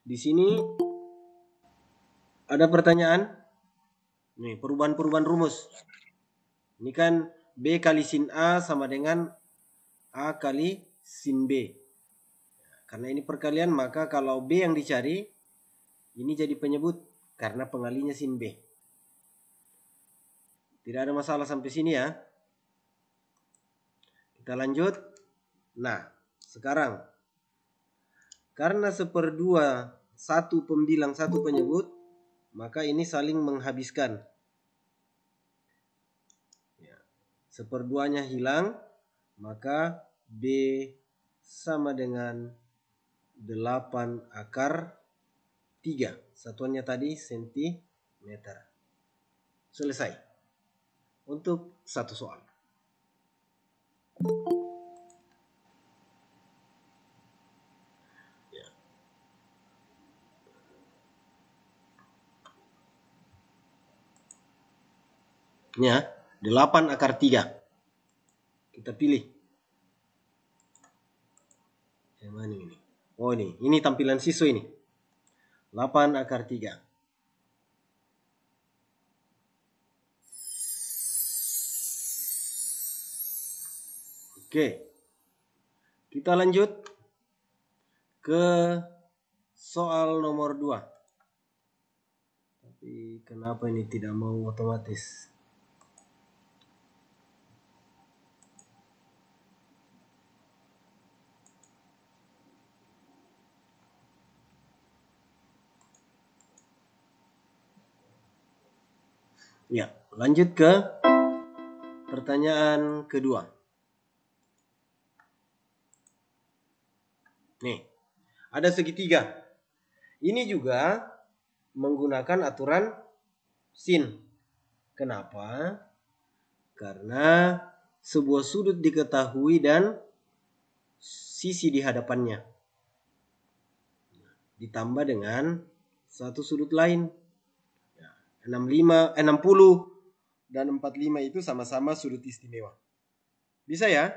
Di sini ada pertanyaan. Nih, perubahan-perubahan rumus. Ini kan B kali sin A sama dengan A kali sin B. Karena ini perkalian, maka kalau B yang dicari, ini jadi penyebut karena pengalinya sin B. Tidak ada masalah sampai sini ya. Kita lanjut. Nah, sekarang karena 1/2 satu pembilang satu penyebut, maka ini saling menghabiskan. 1/2-nya hilang, maka B sama dengan 8/3. Satuannya tadi sentimeter. Selesai. Untuk satu soal. Ya, 8/3. Kita pilih. Yang mana ini? Oh ini tampilan siswa ini. 8/3. Oke. Kita lanjut ke soal nomor 2. Tapi kenapa ini tidak mau otomatis? Ya, lanjut ke pertanyaan kedua. Nih, ada segitiga. Ini juga menggunakan aturan sin. Kenapa? Karena sebuah sudut diketahui dan sisi di hadapannya ditambah dengan satu sudut lain. 60 dan 45 itu sama-sama sudut istimewa. Bisa ya?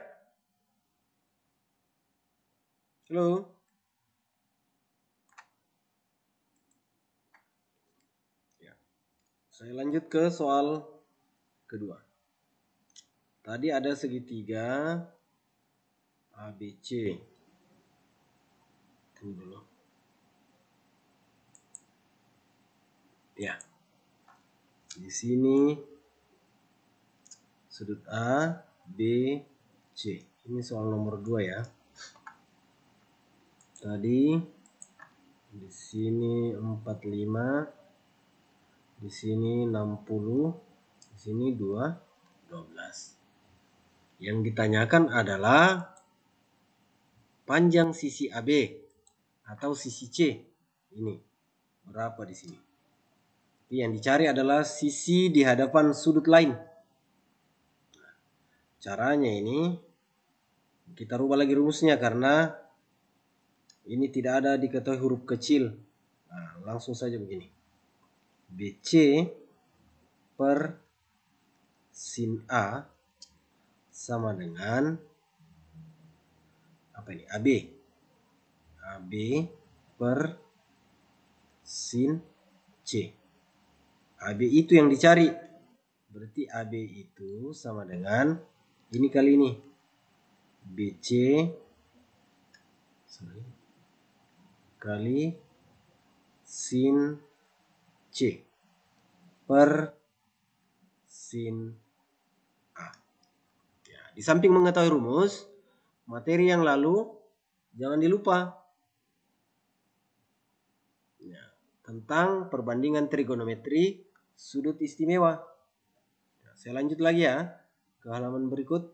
Halo? Ya. Saya lanjut ke soal kedua. Tadi ada segitiga ABC. Tunggu dulu. Ya. Di sini sudut A, B, C. Ini soal nomor 2 ya. Tadi di sini 45, di sini 60, di sini 12. Yang ditanyakan adalah panjang sisi AB atau sisi C. Ini berapa di sini? Yang dicari adalah sisi di hadapan sudut lain. Caranya ini kita rubah lagi rumusnya karena ini tidak ada diketahui huruf kecil. Nah, langsung saja begini. BC per sin A sama dengan apa ini? AB. AB per sin C. AB itu yang dicari. Berarti AB itu sama dengan ini kali ini. BC kali sin C per sin A. Ya, di samping mengetahui rumus, materi yang lalu jangan dilupa. Ya, tentang perbandingan trigonometri sudut istimewa. Nah, saya lanjut lagi ya ke halaman berikut.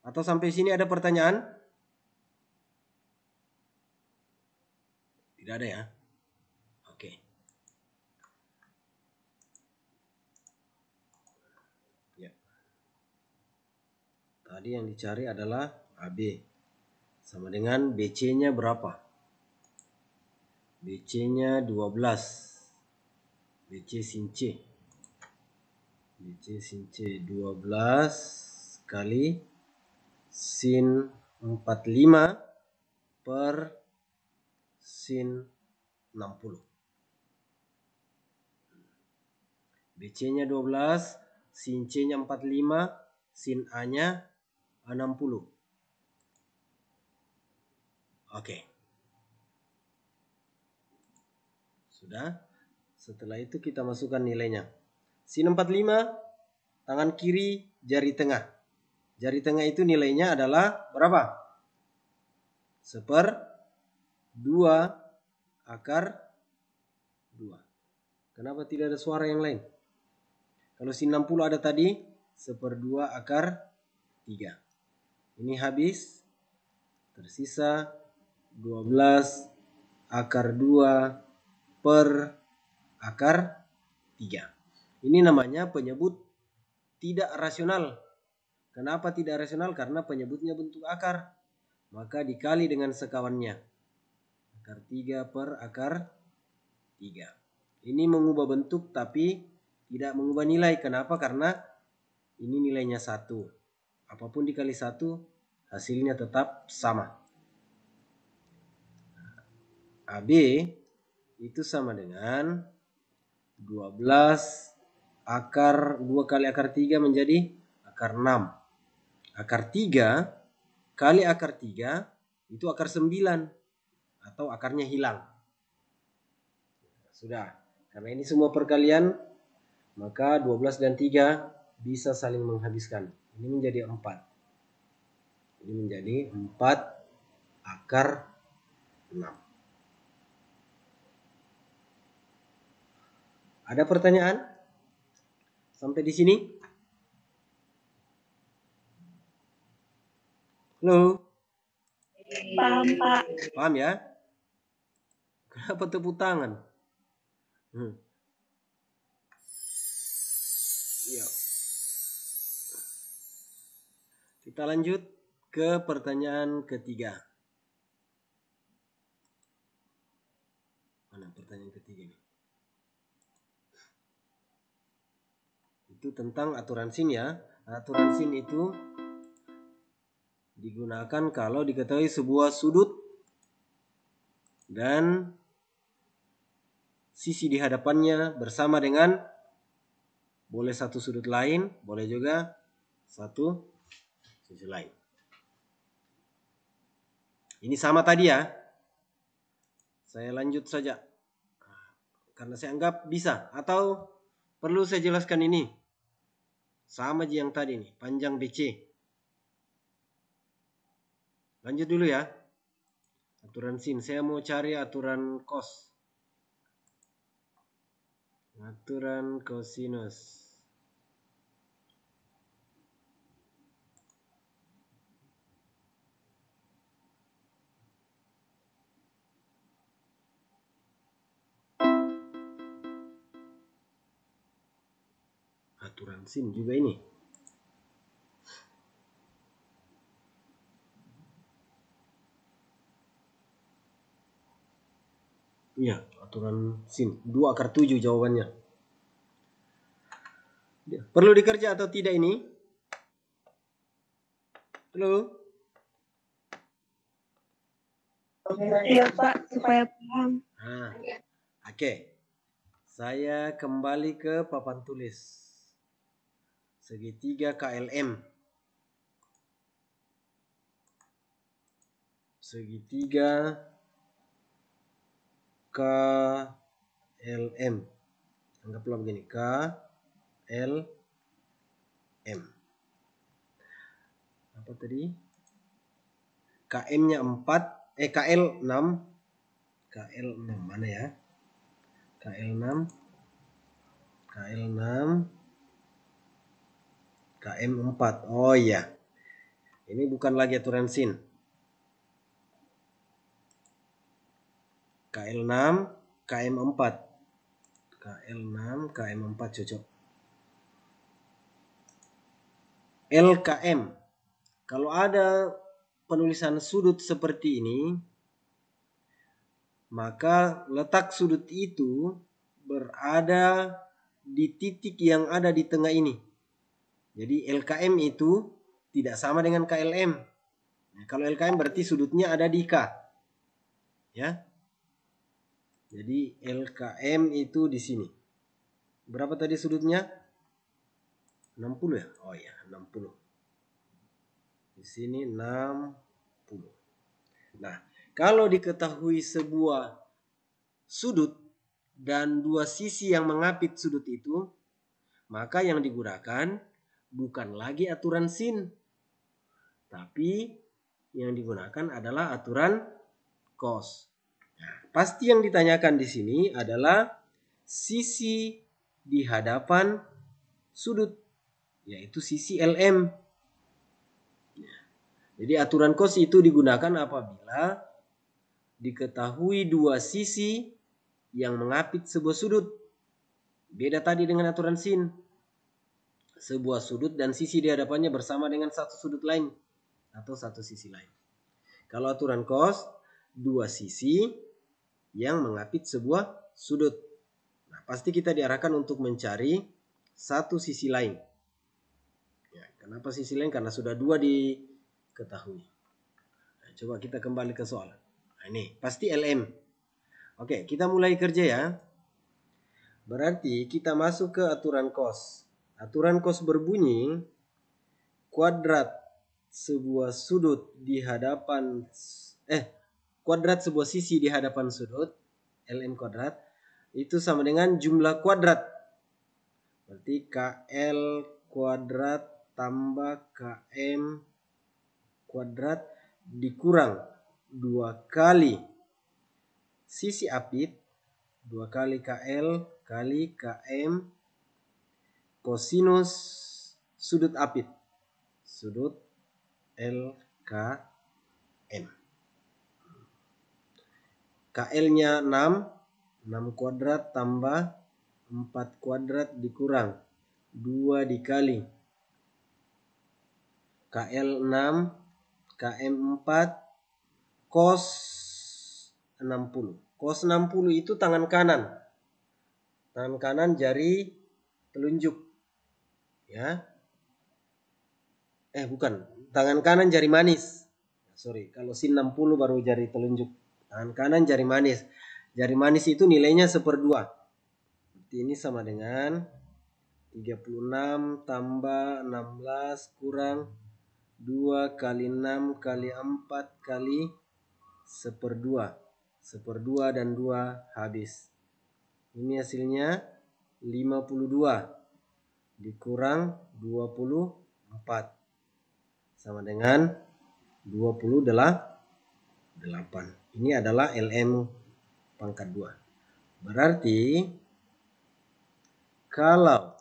Atau sampai sini ada pertanyaan? Tidak ada ya? Oke. Ya. Tadi yang dicari adalah AB. Sama dengan BC-nya berapa? BC-nya 12. BC sin C. BC sin C 12 kali sin 45 per sin 60. BC-nya 12, sin C-nya 45, sin A-nya 60. Oke. Sudah. Setelah itu kita masukkan nilainya. Sin 45, tangan kiri, jari tengah. Jari tengah itu nilainya adalah berapa? 1/2 akar 2. Kenapa tidak ada suara yang lain? Kalau sin 60 ada tadi, 1/2 akar 3. Ini habis. Tersisa 12 akar 2 per akar 3. Ini namanya penyebut tidak rasional. Kenapa tidak rasional? Karena penyebutnya bentuk akar. Maka dikali dengan sekawannya. Akar 3 per akar 3. Ini mengubah bentuk tapi tidak mengubah nilai. Kenapa? Karena ini nilainya 1. Apapun dikali 1, hasilnya tetap sama. AB itu sama dengan 12 akar 2 kali akar 3 menjadi akar 6. Akar 3 kali akar 3 itu akar 9. Atau akarnya hilang. Sudah. Karena ini semua perkalian, maka 12 dan 3 bisa saling menghabiskan. Ini menjadi 4. Ini menjadi 4 akar 6. Ada pertanyaan? Sampai di sini? Halo? Paham, Pak. Paham ya? Kenapa tepuk tangan? Ya. Kita lanjut ke pertanyaan ketiga. Mana pertanyaan ketiga ini? Itu tentang aturan sin ya. Aturan sin itu digunakan kalau diketahui sebuah sudut dan sisi di hadapannya bersama dengan boleh satu sudut lain, boleh juga satu sisi lain. Ini sama tadi ya. Saya lanjut saja. Karena saya anggap bisa. Atau perlu saya jelaskan ini. Sama aja yang tadi nih. Panjang BC. Lanjut dulu ya. Aturan sin. Saya mau cari aturan cos. Aturan cosinus. Aturan sin juga ini. Iya, aturan sin. 2 akar 7 jawabannya. Perlu dikerja atau tidak ini? Halo? Iya, Pak, supaya paham. Oke. Saya kembali ke papan tulis. Segitiga KLM. Segitiga KLM. Anggaplah begini. KLM. Apa tadi? KM-nya 4. KL 6. KL 6 mana ya? KL 6. KL 6. KM 4. Oh iya. Ini bukan lagi aturan sin. KL 6, KM 4. KL 6, KM 4 cocok. LKM. Kalau ada penulisan sudut seperti ini, maka letak sudut itu berada di titik yang ada di tengah ini. Jadi LKM itu tidak sama dengan KLM. Nah, kalau LKM berarti sudutnya ada di K. Ya. Jadi LKM itu di sini. Berapa tadi sudutnya? 60 ya? Oh ya, 60. Di sini 60. Nah, kalau diketahui sebuah sudut dan dua sisi yang mengapit sudut itu, maka yang digunakan bukan lagi aturan sin, tapi yang digunakan adalah aturan cos. Nah, pasti yang ditanyakan di sini adalah sisi di hadapan sudut, yaitu sisi LM. Jadi aturan cos itu digunakan apabila diketahui dua sisi yang mengapit sebuah sudut. Beda tadi dengan aturan sin. Sebuah sudut dan sisi di hadapannya bersama dengan satu sudut lain atau satu sisi lain. Kalau aturan cos, dua sisi yang mengapit sebuah sudut. Nah, pasti kita diarahkan untuk mencari satu sisi lain. Ya, kenapa sisi lain? Karena sudah dua diketahui. Nah, coba kita kembali ke soal. Nah, ini pasti LM. Oke, kita mulai kerja ya. Berarti kita masuk ke aturan cos. Aturan cos berbunyi kuadrat sebuah sudut di hadapan kuadrat sebuah sisi di hadapan sudut LM kuadrat itu sama dengan jumlah kuadrat. Berarti KL kuadrat tambah KM kuadrat dikurang 2 kali sisi apit 2 kali KL kali KM kosinus sudut apit. Sudut LKM. KL-nya 6. 6 kuadrat tambah 4 kuadrat dikurang 2 dikali KL 6 KM 4 cos 60. Cos 60 itu tangan kanan. Tangan kanan jari telunjuk. Ya. Bukan. Tangan kanan jari manis. Sorry, kalau sin 60 baru jari telunjuk. Tangan kanan jari manis. Jari manis itu nilainya 1/2. Berarti ini sama dengan 36 tambah 16 kurang 2 kali 6 kali 4 kali 1/2. 1/2 dan 2 habis. Ini hasilnya 52 dikurang 24 sama dengan 28. Ini adalah LM pangkat 2. Berarti kalau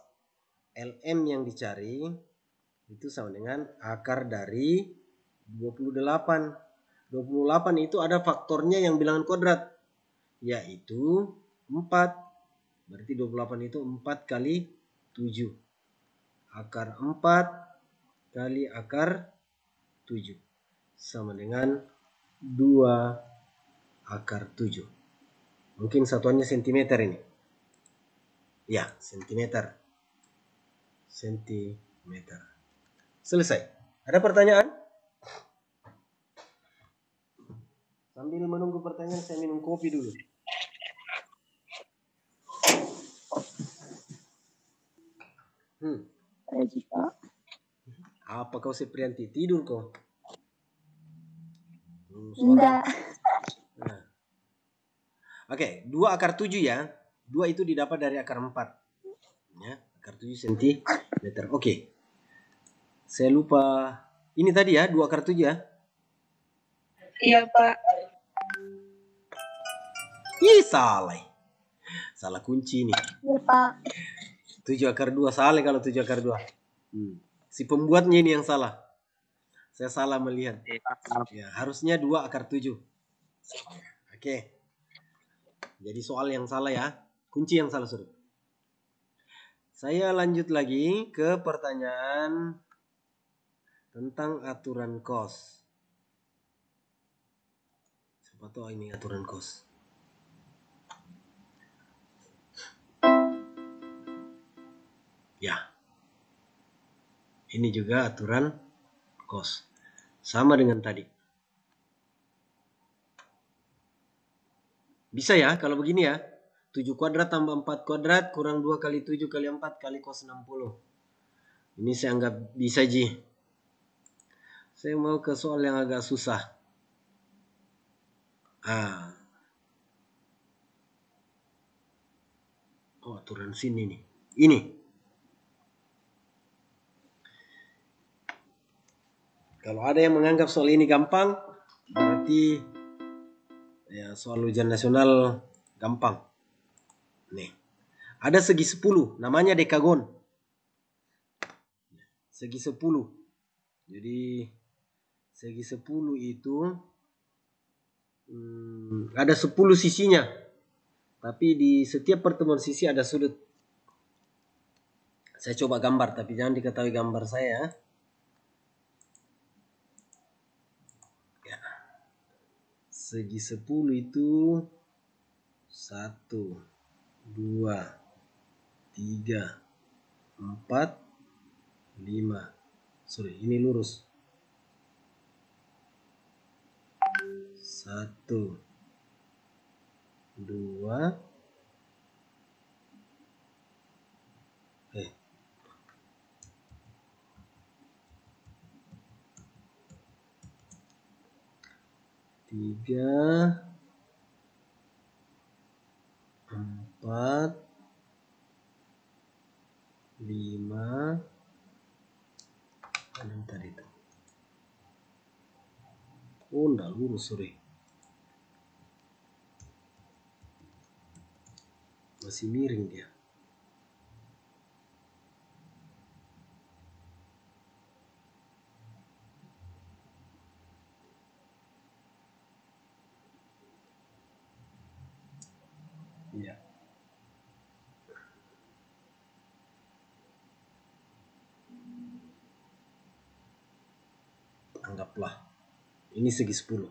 LM yang dicari itu sama dengan akar dari 28. 28 itu ada faktornya yang bilangan kuadrat, yaitu 4. Berarti 28 itu 4 kali 7. Akar 4 kali akar 7 sama dengan 2 akar 7. Mungkin satuannya sentimeter ini. Ya, sentimeter. Sentimeter. Selesai. Ada pertanyaan? Sambil menunggu pertanyaan saya minum kopi dulu. Apa kau Seprianti? Tidur kau? Enggak. Nah. Oke, 2 akar 7 ya. 2 itu didapat dari akar 4. Ya, akar 7 cm. Oke. Saya lupa. Ini tadi ya, 2 akar 7 ya. Iya, Pak. Ih, salah. Salah kunci ini. Iya, Pak. 7 akar 2 salah kalau 7 akar 2. Si pembuatnya ini yang salah. Saya salah melihat. Ya, harusnya 2 akar 7. Oke. Jadi soal yang salah ya. Kunci yang salah, suruh. Saya lanjut lagi ke pertanyaan tentang aturan cos. Siapa tahu ini aturan cos. Ya. Ini juga aturan cos. Sama dengan tadi. Bisa ya kalau begini ya. 7 kuadrat tambah 4 kuadrat kurang 2 kali 7 kali 4 kali cos 60. Ini saya anggap bisa Ji. Saya mau ke soal yang agak susah. Oh, aturan sini nih. Ini. Kalau ada yang menganggap soal ini gampang, berarti ya soal ujian nasional gampang. Nih. Ada segi 10, namanya dekagon. Segi 10. Jadi segi 10 itu ada 10 sisinya. Tapi di setiap pertemuan sisi ada sudut. Saya coba gambar, tapi jangan diketahui gambar saya. Ya. Segi 10 itu 1, 2, 3, 4, 5. Sorry, ini lurus. 1, 2, 3, 4, 5. Mana tadi itu? Oh, enggak lurus, sorry. Masih miring dia. Iya. Anggaplah ini segi 10.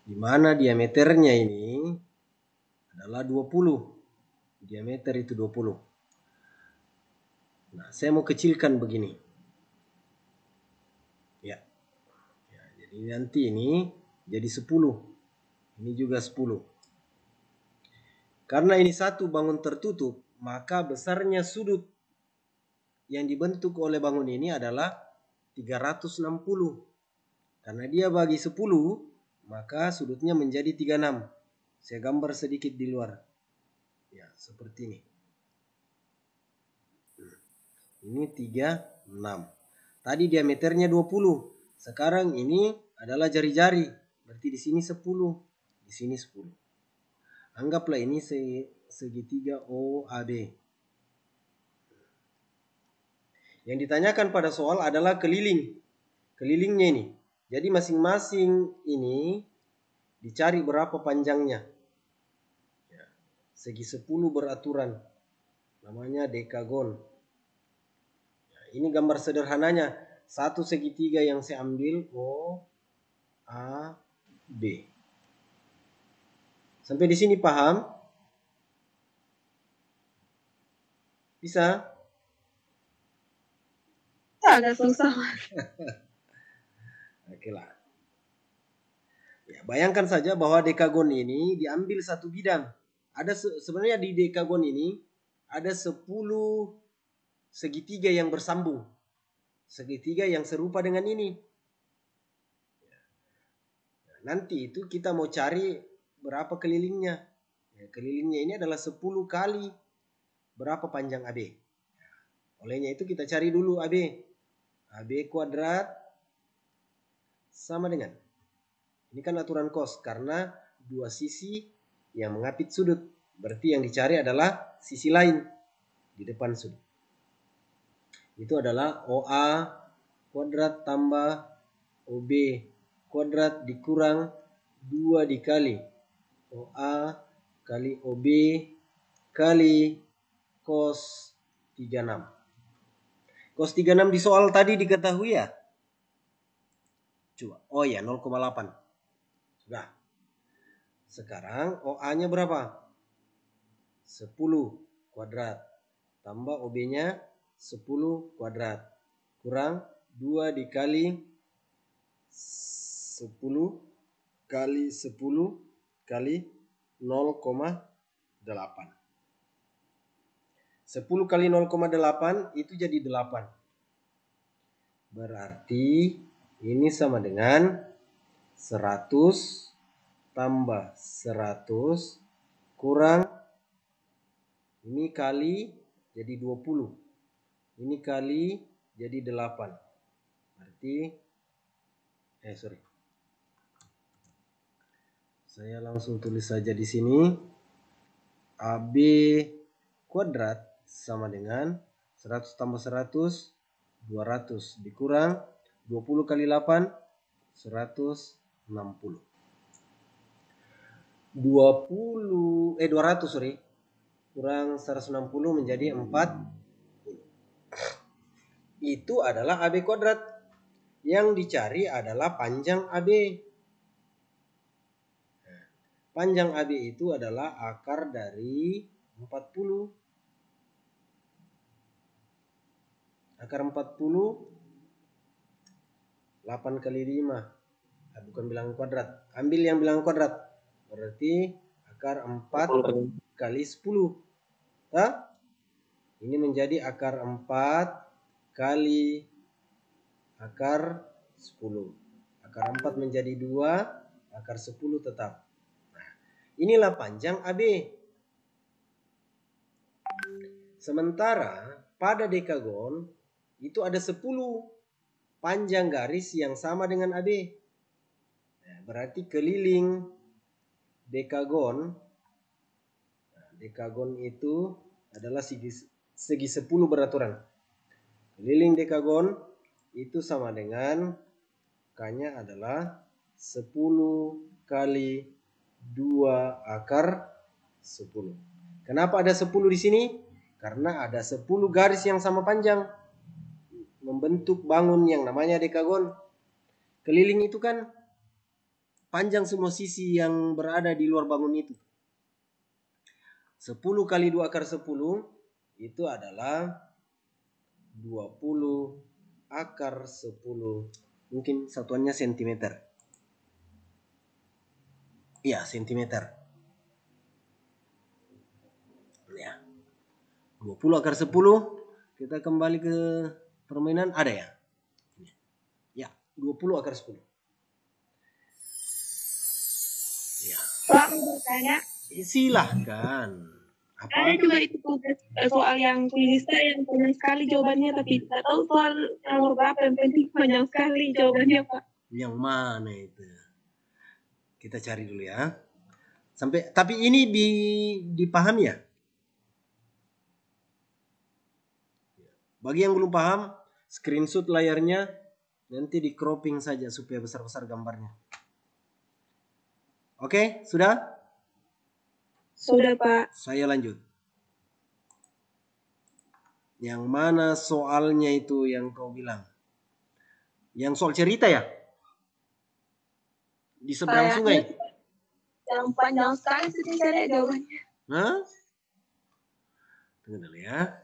Di mana diameternya ini adalah 20. Diameter itu 20. Nah, saya mau kecilkan begini. Ya. Jadi nanti ini jadi 10. Ini juga 10. Karena ini satu bangun tertutup, maka besarnya sudut yang dibentuk oleh bangun ini adalah 360. Karena dia bagi 10, maka sudutnya menjadi 36. Saya gambar sedikit di luar. Ya, seperti ini. Ini 36. Tadi diameternya 20. Sekarang ini adalah jari-jari. Berarti di sini 10, di sini 10. Anggaplah ini segitiga OAB. Yang ditanyakan pada soal adalah keliling. Kelilingnya ini. Jadi masing-masing ini dicari berapa panjangnya. Ya, segi 10 beraturan. Namanya dekagon. Ya, ini gambar sederhananya. Satu segitiga yang saya ambil OAB. Sampai di sini paham? Bisa? Agak susah. Oke lah. Ya, bayangkan saja bahwa dekagon ini diambil satu bidang. Ada sebenarnya di dekagon ini ada 10 segitiga yang bersambung. Segitiga yang serupa dengan ini. Nanti itu kita mau cari berapa kelilingnya. Ya, kelilingnya ini adalah 10 kali berapa panjang AB. Olehnya itu kita cari dulu AB. AB kuadrat sama dengan. Ini kan aturan cos karena dua sisi yang mengapit sudut. Berarti yang dicari adalah sisi lain di depan sudut. Itu adalah OA kuadrat tambah OB kuadrat dikurang 2 dikali OA kali OB kali cos 36. Cos 36 di soal tadi diketahui ya? Coba. Oh ya, 0,8. Sudah. Sekarang OA-nya berapa? 10 kuadrat. Tambah OB-nya 10 kuadrat. Kurang 2 dikali 10 kali 10 kali 0,8. 10 kali 0,8 itu jadi 8. Berarti ini sama dengan 100 tambah 100 kurang ini kali jadi 20. Ini kali jadi 8. Berarti saya langsung tulis saja di sini. AB kuadrat sama dengan 100 tambah 100 200 dikurang 20 kali 8 160. 200 kurang 160 menjadi 40. Itu adalah AB kuadrat. Yang dicari adalah panjang AB. Panjang AB itu adalah akar dari 40. Akar 40 8 kali 5. Bukan bilangan kuadrat. Ambil yang bilangan kuadrat. Berarti akar 4 kali 10. Hah? Ini menjadi akar 4 kali akar 10. Akar 4 menjadi 2. Akar 10 tetap. Nah, inilah panjang AB. Sementara pada dekagon itu ada 10 panjang garis yang sama dengan AB. Nah, berarti keliling dekagon. Nah, dekagon itu adalah segi 10 beraturan. Keliling dekagon itu sama dengan K-nya adalah 10 kali 2 akar 10. Kenapa ada 10 di sini? Karena ada 10 garis yang sama panjang membentuk bangun yang namanya dekagon. Keliling itu kan panjang semua sisi yang berada di luar bangun itu. 10 kali 2 akar 10 itu adalah 20 akar 10. Mungkin satuannya sentimeter. Iya, sentimeter. Ya. 20 akar 10. Kita kembali ke permainan. Ada ya? Ya, 20 akar 10. Ya. Pak, mau bertanya? Silahkan. Apa? Ada juga itu soal yang tulisnya yang panjang sekali jawabannya, tapi tidak tahu soal nomor berapa. Yang penting panjang sekali jawabannya, Pak. Yang mana itu? Kita cari dulu ya. Tapi ini dipahami ya? Bagi yang belum paham, screenshot layarnya, nanti di cropping saja supaya besar-besar gambarnya. Oke, sudah? Sudah, Pak. Saya lanjut. Yang mana soalnya itu yang kau bilang? Yang soal cerita ya? Di seberang sungai? Yang panjang sekali sih saya lihat jawabannya. Hah? Tunggu dulu ya.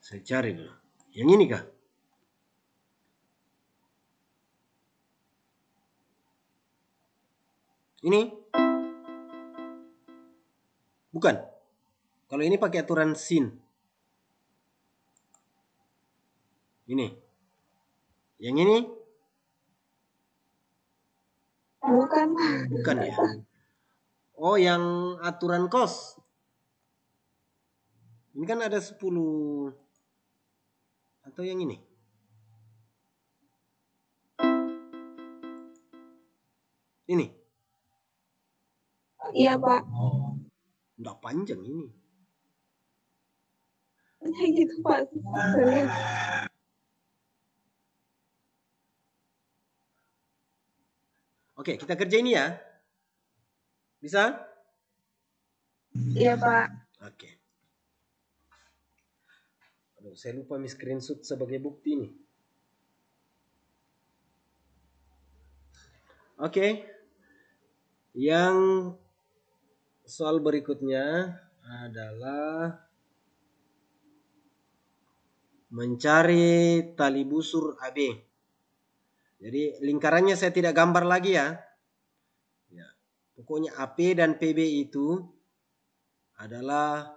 Saya cari dulu. Yang ini kah? Ini? Bukan. Kalau ini pakai aturan sin. Ini. Yang ini? Bukan. Bukan ya. Oh, yang aturan cos. Ini kan ada 10. Atau yang ini? Ini? Iya, Pak. Oh, enggak panjang ini. Gitu, Pak. Oke, kita kerja ini ya. Bisa? Iya, Pak. Oke. Aduh, saya lupa screenshot sebagai bukti nih. Oke. Yang soal berikutnya adalah mencari tali busur AB. Jadi lingkarannya saya tidak gambar lagi ya. Ya. Pokoknya AP dan PB itu adalah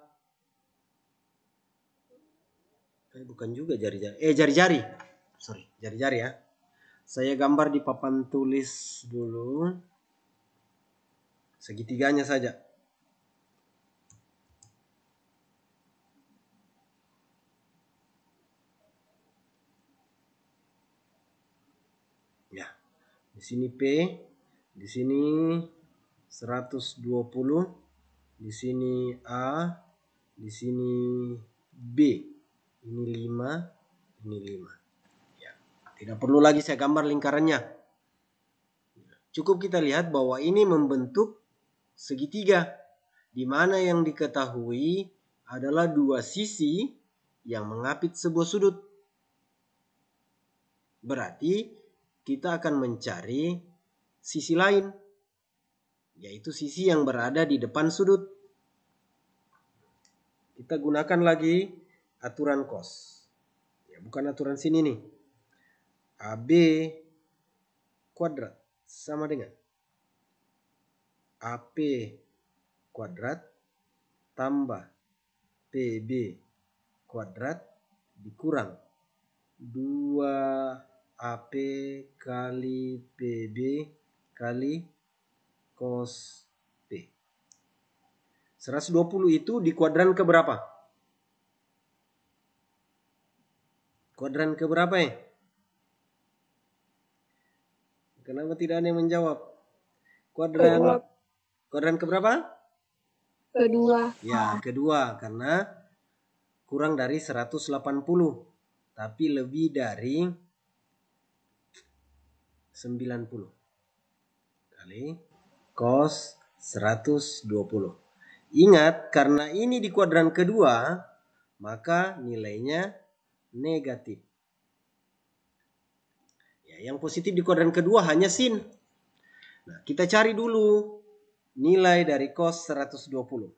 bukan juga jari-jari. Jari-jari. Sorry, jari-jari ya. Saya gambar di papan tulis dulu. Segitiganya saja. Ya. Di sini P, di sini 120, di sini A, di sini B. Ini 5, ini 5. Ya. Tidak perlu lagi saya gambar lingkarannya. Cukup kita lihat bahwa ini membentuk segitiga, di mana yang diketahui adalah dua sisi yang mengapit sebuah sudut. Berarti kita akan mencari sisi lain, yaitu sisi yang berada di depan sudut. Kita gunakan lagi aturan cos. Ya, bukan aturan sini nih. AB kuadrat sama dengan AP kuadrat tambah PB kuadrat dikurang 2AP kali PB kali cos P. 120 itu di kuadran keberapa? Kuadran keberapa ya? Kenapa tidak ada yang menjawab? Kuadran keberapa? Kedua. Ya, kedua, karena kurang dari 180. Tapi lebih dari 90. Kali cos 120. Ingat, karena ini di kuadran kedua, maka nilainya negatif. Ya, yang positif di kuadran kedua hanya sin. Nah, kita cari dulu nilai dari cos 120.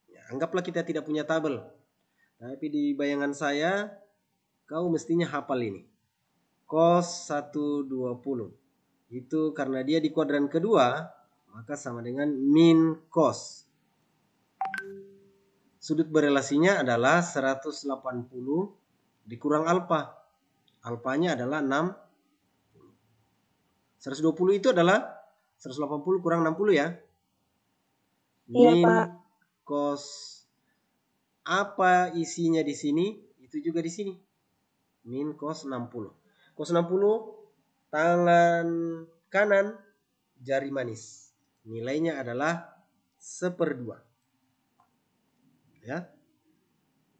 Ya, anggaplah kita tidak punya tabel. Tapi di bayangan saya, kau mestinya hafal ini. Cos 120. Itu karena dia di kuadran kedua, maka sama dengan min cos. Sudut berelasinya adalah 180 dikurang alfa. Alfanya adalah 6. 120 itu adalah 180 kurang 60 ya. Min cos. Apa isinya di sini? Itu juga di sini. Min cos 60. Cos 60 tangan kanan jari manis. Nilainya adalah 1/2. Ya.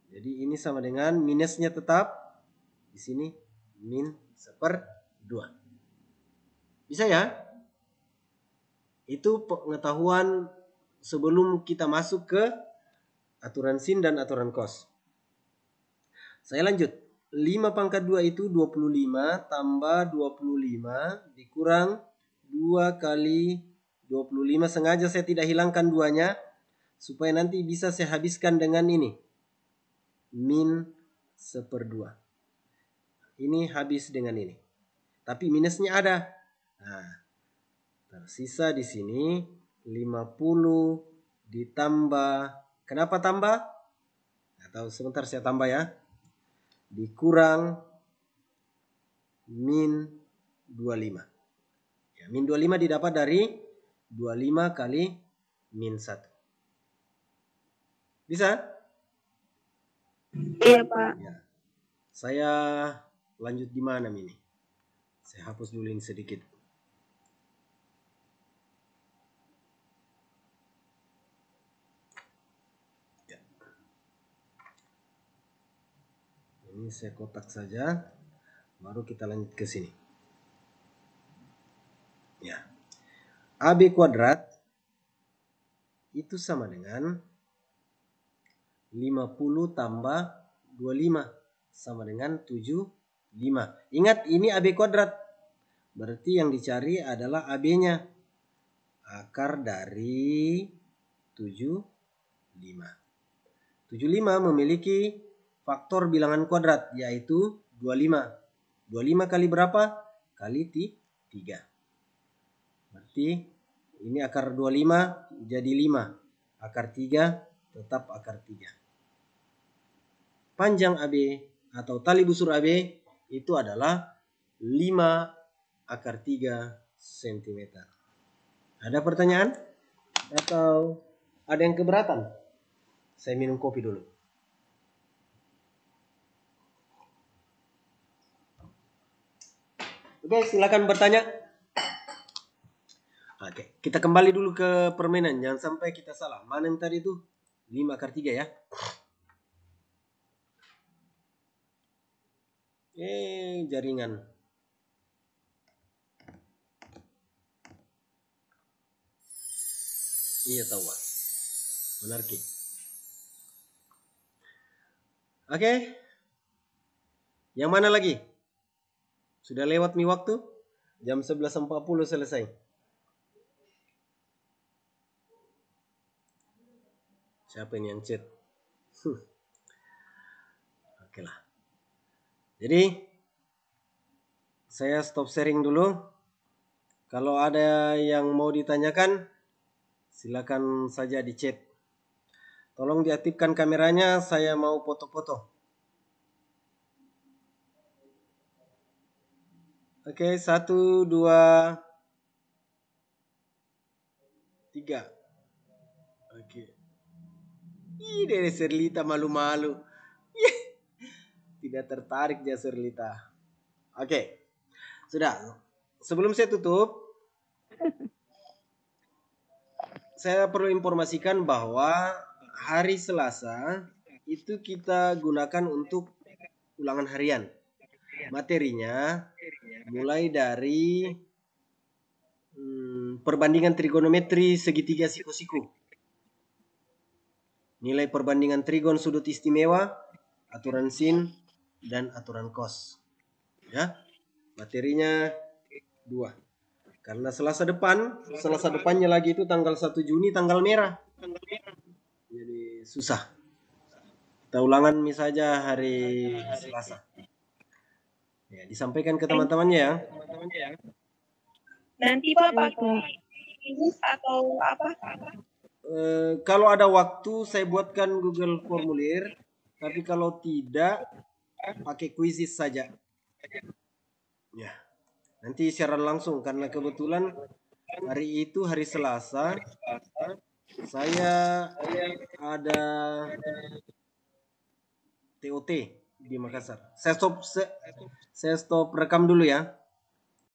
Jadi ini sama dengan minusnya tetap di sini min 1/2. Bisa ya? Itu pengetahuan sebelum kita masuk ke aturan sin dan aturan cos. Saya lanjut. 5/2 itu 25 tambah 25 dikurang 2 kali 25. Sengaja saya tidak hilangkan 2-nya supaya nanti bisa saya habiskan dengan ini. Min 1/2. Ini habis dengan ini. Tapi minusnya ada. Nah, tersisa di sini 50 ditambah. Kenapa tambah? Atau sebentar saya tambah ya. Dikurang min 25. Ya, min 25 didapat dari 25 kali min 1. Bisa? Iya, Pak. Ya. Saya lanjut di mana ini? Saya hapus dulu ini sedikit. Ya. Ini saya kotak saja. Baru kita lanjut ke sini. Ya. AB kuadrat itu sama dengan 50 tambah 25 sama dengan 75. Ingat ini AB kuadrat. Berarti yang dicari adalah AB-nya. Akar dari 75. 75 memiliki faktor bilangan kuadrat yaitu 25. 25 kali berapa? Kali 3. Berarti Ini akar 25 jadi 5. Akar 3 tetap akar 3. Panjang AB atau tali busur AB itu adalah 5 akar 3 cm. Ada pertanyaan? Atau ada yang keberatan? Saya minum kopi dulu. Oke, silakan bertanya. Oke, kita kembali dulu ke permainan. Jangan sampai kita salah. Mana yang tadi itu? 5 akar 3 ya. Jaringan. Iya tahu. Benar Ki. Oke. Yang mana lagi? Sudah lewat nih waktu. Jam 11.40 selesai. Siapa ini yang chat? Oke lah. Jadi saya stop sharing dulu. Kalau ada yang mau ditanyakan, silakan saja di chat. Tolong diaktifkan kameranya, saya mau foto-foto. Oke, 1, 2, 3. Oke. Ih, dari Serlita malu-malu. Tidak tertarik ya Serlita. Oke. Sudah. Sebelum saya tutup, saya perlu informasikan bahwa hari Selasa itu kita gunakan untuk ulangan harian. Materinya mulai dari perbandingan trigonometri segitiga siku-siku. Nilai perbandingan trigon sudut istimewa, aturan sin, dan aturan cos. Ya, materinya 2. Karena Selasa depannya lagi itu tanggal 1 Juni, tanggal merah. Jadi susah. Kita ulangan misalnya hari Selasa. Ya, disampaikan ke teman-temannya ya. Nanti Pak pakai atau apa? Kalau ada waktu saya buatkan Google formulir, tapi kalau tidak pakai quizzes saja. Ya. Nanti siaran langsung karena kebetulan hari itu hari Selasa saya ada TOT di Makassar. Saya stop rekam dulu ya.